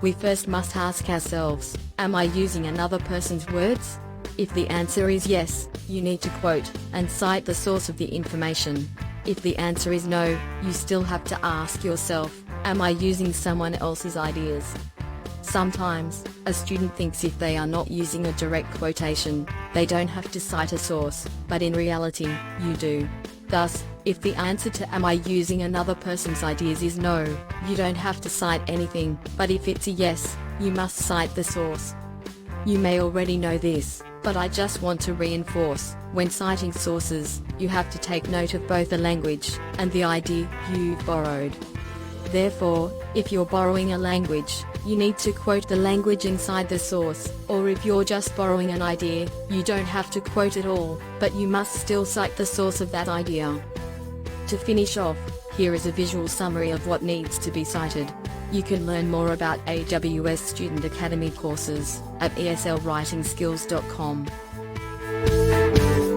We first must ask ourselves, am I using another person's words? If the answer is yes, you need to quote and cite the source of the information. If the answer is no, you still have to ask yourself, am I using someone else's ideas? Sometimes, a student thinks if they are not using a direct quotation, they don't have to cite a source, but in reality, you do. Thus, if the answer to am I using another person's ideas is no, you don't have to cite anything, but if it's a yes, you must cite the source. You may already know this, but I just want to reinforce, when citing sources, you have to take note of both the language and the idea you've borrowed. Therefore, if you're borrowing a language, you need to quote the language inside the source, or if you're just borrowing an idea, you don't have to quote at all, but you must still cite the source of that idea. To finish off, here is a visual summary of what needs to be cited. You can learn more about AWS Student Academy courses at eslwritingskills.com.